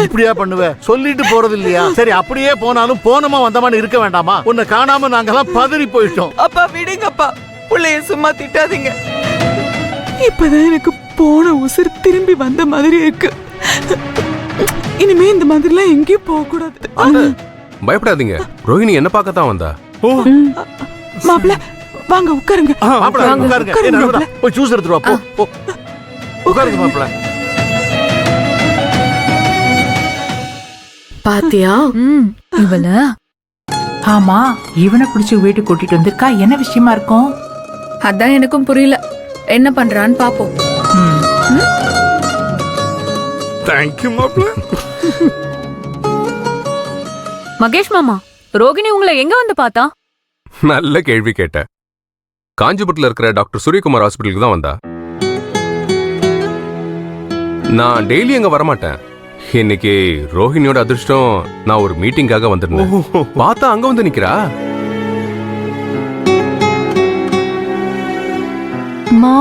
இப்படியா பண்ணுவ? சொல்லிட்டு போறது இல்லையா? சரி, அப்படியே போனாலும் போனமா வந்தமான்னு இருக்க வேண்டாமா? உன்னை காணாம நாங்கெல்லாம் பதறி போயிட்டோம். அப்பா விடுங்கப்பா, பிள்ளைய சும்மா திட்டாதீங்க. இப்பதான் எனக்கு போன உசுர் திரும்பி வந்த மாதிரி இருக்கு. இனிமே இந்த மாதிரிலாம் எங்கேயும் போக கூடாது. பயப்படாதீங்க, ரோஹிணி என்ன பார்க்கத்தான் வந்தா. மாப்பிள்ள வாங்க உட்காருங்க. போய் ஜூஸ் எடுத்துட்டு வா. போ உட்காருங்க மாப்பிள்ள. பாத்தியா இவள? ஆமா, இவனை பிடிச்சு வீட்டுக்கு கூட்டிட்டு வந்திருக்கா. என்ன விஷயமா இருக்கும்? அதான் எனக்கும் புரியல. என்ன பண்றான்னு பாப்போம். தேங்க்யூ மாப்பிள்ள. மகேஷ் மாமா, ரோகிணி உங்களை எங்க வந்து பார்த்தா? நல்ல கேள்வி கேட்ட. காஞ்சிபுரத்துல இருக்கிற டாக்டர் சூரியகுமார் ஹாஸ்பிட்டலுக்கு தான் வந்தா. நான் டெய்லி அங்க வரமாட்டேன். இன்னைக்கு ரோஹிணியோட அதிர்ஷ்டம், நான் ஒரு மீட்டிங்காக வந்திருந்தேன். பார்த்தா அங்க வந்து நிக்கிறா. மா,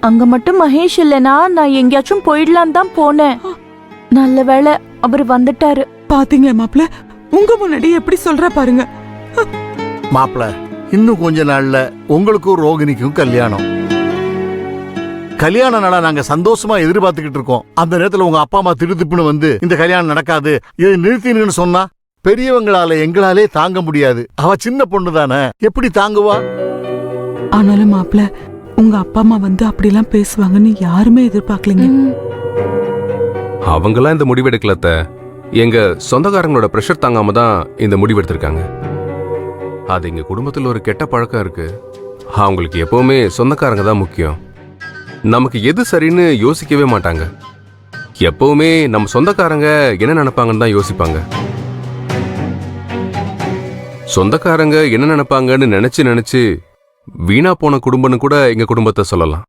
அங்க மட்டும் மகேஷ் இல்லனா நான் எங்கேயாச்சும் போயிடலாம் தான் போனேன். நல்ல வேளை அவர் வந்துட்டாரு. பாத்தீங்களா மாப்பிள்ள, உங்க முன்னாடி எப்படி சொல்ற பாருங்க. மாப்பிள்ள, இன்னும் கொஞ்ச நாள்ல உங்களுக்கும் ரோகிணிக்கும் கல்யாணம். கல்யாண நாளா நாங்க சந்தோஷமா எதிர்பார்த்துக்கிட்டு இருக்கோம். அந்த நேரத்துல உங்க அப்பா அம்மா திடுதிப்புன்னு வந்து இந்த கல்யாணம் நடக்காது, இதை நிறுத்தினு சொன்னா பெரியவங்களால எங்களாலே தாங்க முடியாது. அவ சின்ன பொண்ணு தானே, எப்படி தாங்குவா? ஆனாலும் மாப்பிள்ள, உங்க அப்பா அம்மா வந்து அப்படிலாம் பேசுவாங்கன்னு யாருமே எதிர்பார்க்கலீங்க. அவங்களாம் இந்த முடிவெடுக்கலத்த. எங்க சொந்தக்காரங்களோட பிரஷர் தாங்காம தான் இந்த முடிவெடுத்திருக்காங்க. அது எங்க குடும்பத்தில் ஒரு கெட்ட பழக்கம் இருக்கு. அவங்களுக்கு எப்பவுமே சொந்தக்காரங்க தான் முக்கியம். நமக்கு எது சரின்னு யோசிக்கவே மாட்டாங்க. எப்பவுமே நம்ம சொந்தக்காரங்க என்ன நினைப்பாங்கன்னு தான் யோசிப்பாங்க. சொந்தக்காரங்க என்ன நினைப்பாங்கன்னு நினைச்சு வீணா போன குடும்பம்னு கூட எங்க குடும்பத்தை சொல்லலாம்.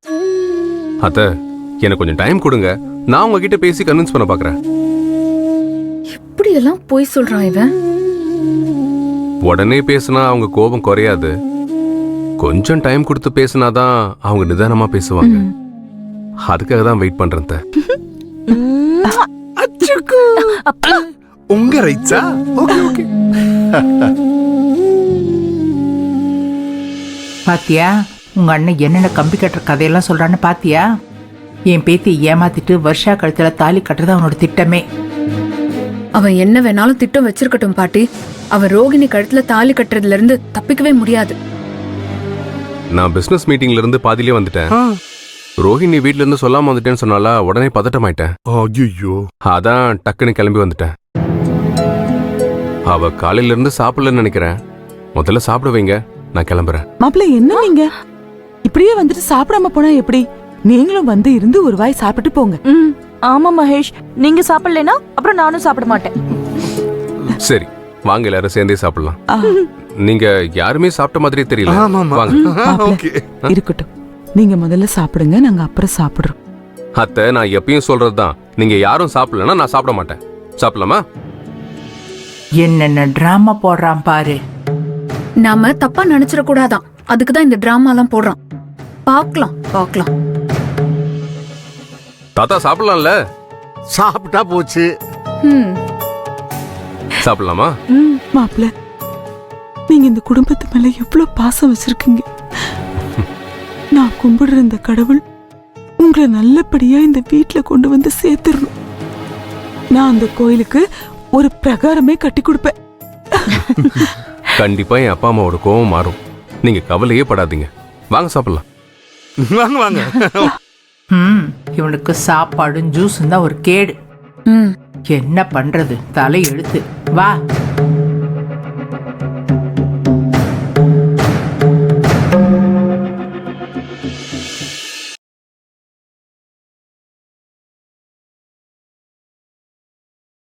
அத்த, எனக்கு கொஞ்சம் டைம் கொடுங்க, நான் உங்ககிட்ட பேசி கன்வின்ஸ் பண்ண பாக்குறேன். இப்படி எல்லாம் போய் சொல்றான் இவன். உடனே பேசினா அவங்க கோபம் குறையாது. கொஞ்சம் டைம் கொடுத்து பேசினாதான் அவங்க நிதானமா பேசுவாங்க. அதுக்காக தான் வெயிட் பண்றேன். உங்க ரைட்ஸா? Okay okay. பாத்தியா, உங்க அண்ணன் என்னென்ன கம்பி கட்டுற கதையெல்லாம் சொல்றான்னு பாத்தியா? என் பேத்தி ஏமாத்திட்டு வருஷா கழுத்துல தாலி கட்டுறது அவனோட திட்டமே. அவன் என்ன வேணாலும் திட்டம் வச்சிருக்கட்டும் பாட்டி. அவன் ரோகிணி கழுத்துல தாலி கட்டுறதுல இருந்து தப்பிக்கவே முடியாது. நான் பிசினஸ் மீட்டிங்ல இருந்து பாதியிலே வந்துட்டேன். ரோஹிணி வீட்ல இருந்து சொல்லாம வந்துட்டேன்னு சொன்னால உடனே பதட்டமாயிட்டேன். ஐயோ, அதான் டக்குன்னு கிளம்பி வந்துட்டேன். அவ காலையில இருந்து சாப்பிடலன்னு நினைக்கிறேன். முதல்ல சாப்பிட வைங்க, நான் கிளம்புறேன். மாப்பிள்ள, என்ன நீங்க இப்படியே வந்துட்டு சாப்பிடாம போனா எப்படி? நீங்களும் வந்து இருந்து ஒரு வாய் சாப்பிட்டு போங்க. ஆமா மகேஷ், நீங்க சாப்பிடலனா அப்புறம் நானும் சாப்பிட மாட்டேன். சரி வாங்க, எல்லாரும் சேர்ந்தே சாப்பிடலாம். நீங்க யாருமே சாப்பிட்ட மாதிரியே தெரியல. வாங்க. இருக்கட்டும், நீங்க முதல்ல சாப்பிடுங்க, நாங்க அப்புறம் சாப்பிடுறோம். அத்தை, நான் எப்பயும் சொல்றதுதான், நீங்க யாரும் சாப்பிடலன்னா நான் சாப்பிட மாட்டேன். சாப்பிடலாமா? என்னென்ன டிராமா போடுறான் பாரு. நாம தப்பா நினைச்சிட கூடாதான், அதுக்குதான் இந்த டிராமா எல்லாம் போடுறான். பாக்கலாம் பாக்கலாம். தாத்தா சாப்பிடலாம்ல? சாப்பிட்டா போச்சு. சாப்பிடலாமா? மாப்பிள்ள, நீங்க இந்த குடும்பத்து மேல எவ்வளவு பாசம் வச்சிருக்கீங்க. நான் கும்பிடுற இந்த கடவுள் உங்களை நல்லபடியா இந்த வீட்டுல கொண்டு வந்து சேர்த்துடணும். நான் அந்த கோயிலுக்கு ஒரு பிரகாரமே கட்டி கொடுப்பேன். கண்டிப்பா என் அப்பா அம்மாவோட கோவம் மாறும். நீங்க கவலையே படாதீங்க. வாங்க சாப்பிடலாம். வாங்க வாங்க. இவனுக்கு சாப்பாடும் ஜூஸும் தான் ஒரு கேடு. என்ன பண்றது, தலை எழுத்து. வா.